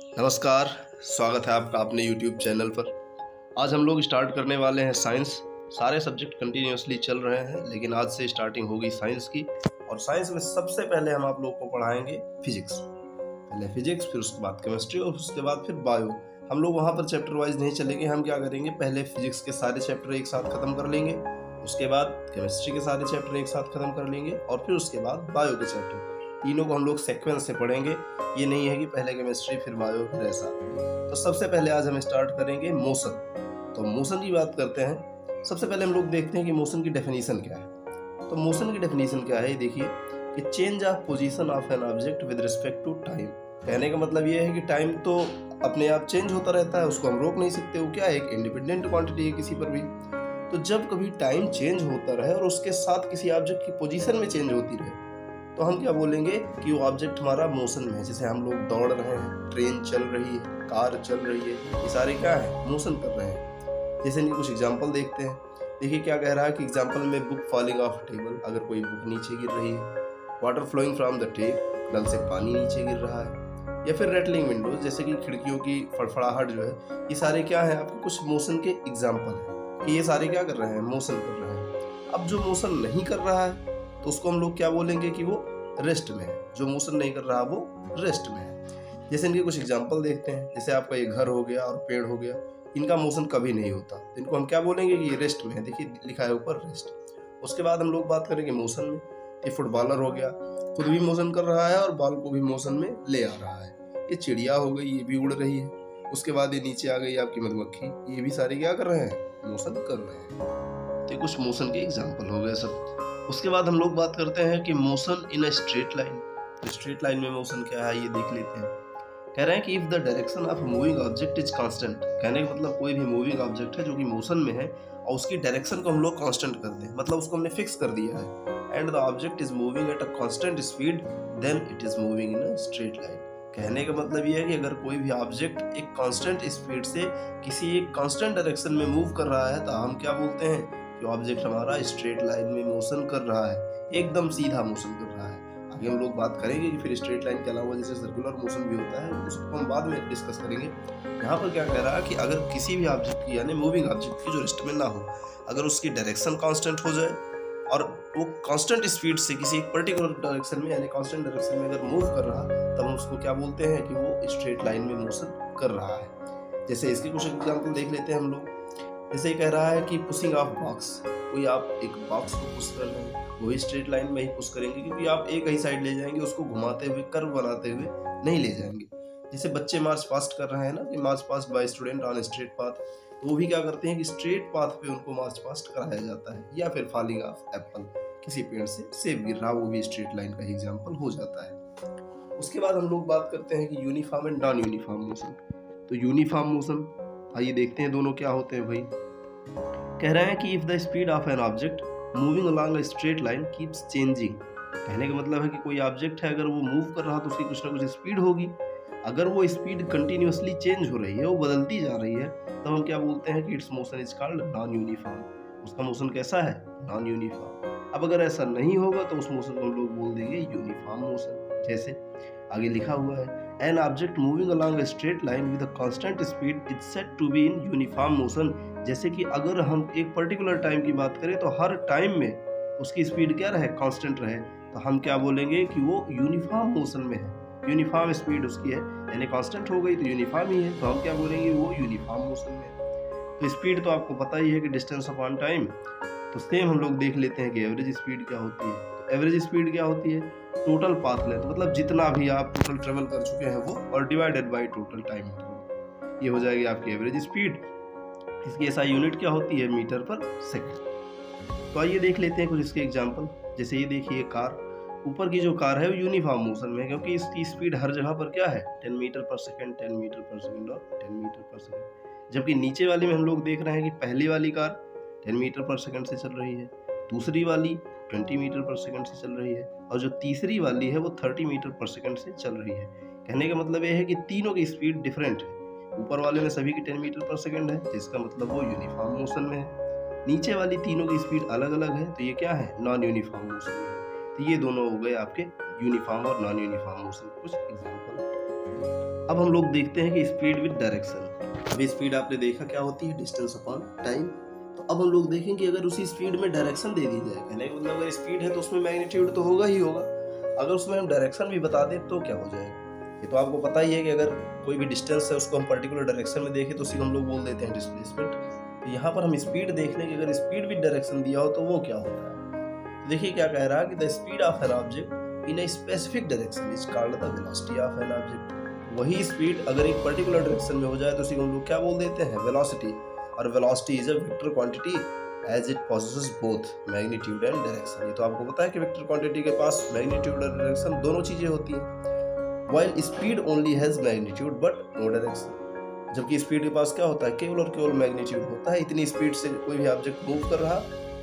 नमस्कार, स्वागत है आपका अपने यूट्यूब चैनल पर। आज हम लोग स्टार्ट करने वाले हैं साइंस। सारे सब्जेक्ट कंटिन्यूअसली चल रहे हैं, लेकिन आज से स्टार्टिंग होगी साइंस की। और साइंस में सबसे पहले हम आप लोग को पढ़ाएंगे फिजिक्स। पहले फिजिक्स, फिर उसके बाद केमिस्ट्री और उसके बाद फिर बायो। हम लोग वहाँ पर चैप्टर वाइज नहीं चलेंगे। हम क्या करेंगे, पहले फिजिक्स के सारे चैप्टर एक साथ खत्म कर लेंगे, उसके बाद केमिस्ट्री के सारे चैप्टर एक साथ खत्म कर लेंगे, और फिर उसके बाद बायो के चैप्टर। तीनों को हम लोग सीक्वेंस से पढ़ेंगे। ये नहीं है कि पहले केमिस्ट्री फिर बायो फिर ऐसा। तो सबसे पहले आज हम स्टार्ट करेंगे मोशन। तो मोशन की बात करते हैं। सबसे पहले हम लोग देखते हैं कि मोशन की डेफिनेशन क्या है। तो मोशन की डेफिनेशन क्या है, ये देखिए कि change of position of an object with respect to time. कहने का मतलब ये है कि टाइम तो अपने आप चेंज होता रहता है, उसको हम रोक नहीं सकते। वो क्या है, एक इंडिपेंडेंट क्वांटिटी है किसी पर भी। तो जब कभी टाइम चेंज होता रहे और उसके साथ किसी ऑब्जेक्ट की पोजीशन में चेंज होती रहे, तो हम क्या बोलेंगे कि वो ऑब्जेक्ट हमारा मोशन में है। जैसे हम लोग दौड़ रहे हैं, ट्रेन चल रही है, कार चल रही है, ये सारे क्या है, मोशन कर रहे हैं। जैसे इनके कुछ एग्जांपल देखते हैं। देखिए क्या कह रहा है कि एग्जांपल में बुक फॉलिंग ऑफ टेबल, अगर कोई बुक नीचे गिर रही है। Water flowing from the tap, नल से पानी नीचे गिर रहा है। या फिर रेटलिंग विंडोज, जैसे कि खिड़कियों की फड़फड़ाहट जो है, ये सारे क्या है, आपके कुछ मोशन के एग्जाम्पल हैं कि ये सारे क्या कर रहे हैं, मोशन कर रहे हैं। अब जो मोशन नहीं कर रहा है तो उसको हम लोग क्या बोलेंगे कि वो रेस्ट में है। जो मोशन नहीं कर रहा वो रेस्ट में है। जैसे इनके कुछ एग्जांपल देखते हैं। जैसे आपका ये घर हो गया और पेड़ हो गया, इनका मोशन कभी नहीं होता, तो इनको हम क्या बोलेंगे कि ये रेस्ट में है। देखिए लिखा है ऊपर रेस्ट। उसके बाद हम लोग बात करेंगे मोशन में। ये फुटबॉलर हो गया, खुद भी मोशन कर रहा है और बॉल को भी मोशन में ले आ रहा है। ये चिड़िया हो गई, ये भी उड़ रही है। उसके बाद ये नीचे आ गई आपकी मधुमक्खी, ये भी सारे क्या कर रहे हैं, मोशन कर रहे हैं। तो कुछ मोशन के एग्जाम्पल हो गए सब। उसके बाद हम लोग बात करते हैं कि motion in a straight line. तो स्ट्रेट लाइन में मोशन क्या है, ये देख लेते हैं। कह रहे हैं कि if the direction of moving object is constant. कहने का मतलब कोई भी मूविंग ऑब्जेक्ट है जो कि मोशन में है और उसकी डायरेक्शन को हम लोग कांस्टेंट कर दें, मतलब उसको हमने फिक्स कर दिया है, and the object is moving at a constant speed, then it is moving in a straight line. कहने का मतलब ये है कि अगर कोई भी ऑब्जेक्ट एक कांस्टेंट स्पीड से किसी एक कांस्टेंट डायरेक्शन में मूव कर रहा है, तो हम क्या बोलते हैं कि ऑब्जेक्ट हमारा स्ट्रेट लाइन में मोशन कर रहा है, एकदम सीधा मोशन कर रहा है। आगे हम लोग बात करेंगे कि फिर स्ट्रेट लाइन के अलावा जैसे सर्कुलर मोशन भी होता है, उसको हम बाद में डिस्कस करेंगे। यहाँ पर क्या कह रहा है कि अगर किसी भी ऑब्जेक्ट की, यानी मूविंग ऑब्जेक्ट की जो रेस्ट में ना हो, अगर उसकी डायरेक्शन कांस्टेंट हो जाए और वो कांस्टेंट स्पीड से किसी एक पर्टिकुलर डायरेक्शन में, यानी कांस्टेंट डायरेक्शन में अगर मूव कर रहा, तब हम उसको क्या बोलते हैं कि वो स्ट्रेट लाइन में मोशन कर रहा है। जैसे इसके कुछ एग्जाम्पल देख लेते हैं हम लोग। जैसे कह रहा है कि पुशिंग ऑफ बॉक्स, कोई आप एक बॉक्स को पुश कर रहे हैं, वो भी स्ट्रेट लाइन में ही पुश करेंगे, क्योंकि आप एक ही साइड ले जाएंगे, उसको घुमाते हुए, कर्व बनाते हुए नहीं ले जाएंगे। जैसे बच्चे मार्च पास्ट कर रहे हैं ना, कि march past by student on straight path, तो वो भी क्या करते हैं कि स्ट्रेट पाथ पे उनको मार्च पास्ट कराया जाता है। या फिर फॉलिंग ऑफ एप्पल, किसी पेड़ से सेब गिर रहा, वो भी स्ट्रेट लाइन का एग्जाम्पल हो जाता है। उसके बाद हम लोग बात करते हैं कि uniform and non uniform motion. तो यूनिफॉर्म मोशन, आइए देखते हैं दोनों क्या होते हैं भाई। कह रहे हैं कि if the speed of an object moving along a straight line keeps changing. कहने का मतलब है कि कोई ऑब्जेक्ट है, अगर वो मूव कर रहा तो उसकी कुछ ना कुछ स्पीड होगी। अगर वो स्पीड कंटिन्यूअसली चेंज हो रही है, वो बदलती जा रही है, तो हम क्या बोलते हैं कि it's motion is called non uniform. उसका मोशन कैसा है, नॉन यूनिफॉर्म। अब अगर ऐसा नहीं होगा तो उस मोशन को हम लोग बोल देंगे यूनिफॉर्म मोशन। जैसे आगे लिखा हुआ है, an object moving along a straight line with a constant speed is said to be in uniform motion. जैसे कि अगर हम एक पर्टिकुलर टाइम की बात करें तो हर टाइम में उसकी स्पीड क्या रहे, कांस्टेंट रहे, तो हम क्या बोलेंगे कि वो यूनिफॉर्म मोशन में है। यूनिफॉर्म स्पीड उसकी है, यानी कांस्टेंट हो गई तो यूनिफॉर्म ही है, तो हम क्या बोलेंगे, वो यूनिफॉर्म मोशन में है। तो स्पीड तो आपको पता ही है कि डिस्टेंस अपॉन टाइम। तो सेम हम लोग देख लेते हैं कि एवरेज स्पीड क्या होती है। तो एवरेज स्पीड क्या होती है, टोटल पाथ लेंथ, मतलब जितना भी आप टोटल ट्रेवल कर चुके हैं वो, और divided by total time interval, ये हो जाएगी आपकी एवरेज स्पीड। इसकी एसआई यूनिट क्या होती है, मीटर पर सेकंड। तो आइए देख लेते हैं कुछ इसके एग्जांपल। जैसे ये देखिए कार, ऊपर की जो कार है वो यूनिफॉर्म मोशन में है, क्योंकि इसकी स्पीड हर जगह पर क्या है, 10 मीटर पर सेकंड, 10 मीटर पर सेकंड और 10 मीटर पर सेकंड। जबकि नीचे वाली में हम लोग देख रहे हैं कि पहली वाली कार 10 मीटर पर सेकंड से चल रही है, दूसरी वाली 20 मीटर पर सेकंड से चल रही है, और जो तीसरी वाली है वो 30 मीटर पर सेकंड से चल रही है। कहने का मतलब ये है कि तीनों की स्पीड डिफरेंट है। ऊपर वाले में सभी की 10 मीटर पर सेकंड है, जिसका मतलब वो यूनिफॉर्म मोशन में है। नीचे वाली तीनों की स्पीड अलग अलग है, तो ये क्या है, नॉन यूनिफॉर्म मोशन में है। तो ये दोनों हो गए आपके यूनिफॉर्म और नॉन यूनिफॉर्म मोशन कुछ एग्जांपल। अब हम लोग देखते हैं कि स्पीड विद डायरेक्शन। अभी स्पीड आपने देखा क्या होती है, डिस्टेंस अपॉन टाइम। तो अब हम लोग देखेंगे अगर उसी स्पीड में डायरेक्शन दे दी जाए, कहने का मतलब अगर स्पीड है तो उसमें मैग्नीट्यूड तो होगा ही होगा, अगर उसमें हम डायरेक्शन भी बता दें तो क्या हो जाएगा। ये तो आपको पता ही है कि अगर कोई भी डिस्टेंस है उसको हम पर्टिकुलर डायरेक्शन में देखें तो उसी को हम लोग बोल देते हैं डिस्प्लेसमेंट। तो यहाँ पर हम स्पीड देख लें कि अगर स्पीड विद डायरेक्शन दिया हो तो वो क्या होता है। तो देखिए क्या कह रहा है कि the speed of an object in a specific direction is called the velocity of an object. वही स्पीड अगर एक पर्टिकुलर डायरेक्शन में हो जाए तो उसी को हम लोग क्या बोल देते हैं, वेलोसिटी। और velocity is a vector quantity as it possesses both magnitude and direction. ये तो आपको पता है कि वेक्टर क्वांटिटी के पास मैग्नीट्यूड और डायरेक्शन दोनों चीजें होती हैं। While speed only has magnitude but no direction. जबकि स्पीड के पास क्या होता है, केवल और केवल मैग्नीट्यूड होता है। इतनी स्पीड से कोई भी ऑब्जेक्ट मूव कर रहा,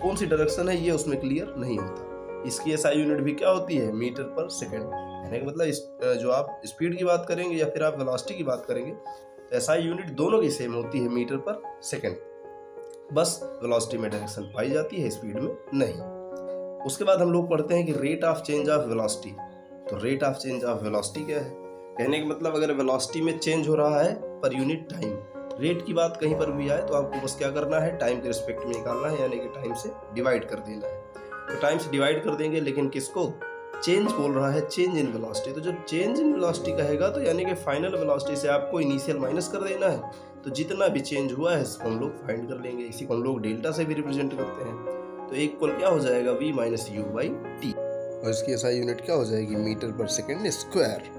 कौन सी डायरेक्शन है ये उसमें क्लियर नहीं होता। इसकी एसआई यूनिट भी क्या होती है, मीटर पर सेकेंड। कहने का मतलब जो आप स्पीड की बात करेंगे या फिर आप वेलोसिटी की बात करेंगे तो एसआई यूनिट दोनों की सेम होती है, मीटर पर सेकेंड। बस वेलोसिटी में डायरेक्शन पाई जाती है, स्पीड में नहीं। उसके बाद हम लोग पढ़ते हैं कि rate of change of velocity. तो rate of change of velocity क्या है, कहने का मतलब अगर वेलोसिटी में चेंज हो रहा है पर यूनिट टाइम, रेट की बात कहीं पर भी आए तो आपको बस क्या करना है, टाइम के रिस्पेक्ट में निकालना है, यानी कि टाइम से डिवाइड कर देना है। तो टाइम से डिवाइड कर देंगे, लेकिन किसको, चेंज बोल रहा है, चेंज इन वेलोसिटी। तो जब चेंज इन वेलोसिटी कहेगा तो यानी कि फाइनल वेलोसिटी से आपको इनिशियल माइनस कर देना है। तो जितना भी चेंज हुआ है इसको हम लोग फाइंड कर लेंगे। इसी को हम लोग डेल्टा से भी रिप्रेजेंट करते हैं। तो इक्वल क्या हो जाएगा, v - u/t। और इसकी एसआई यूनिट क्या हो जाएगी, मीटर पर सेकेंड स्क्वायर।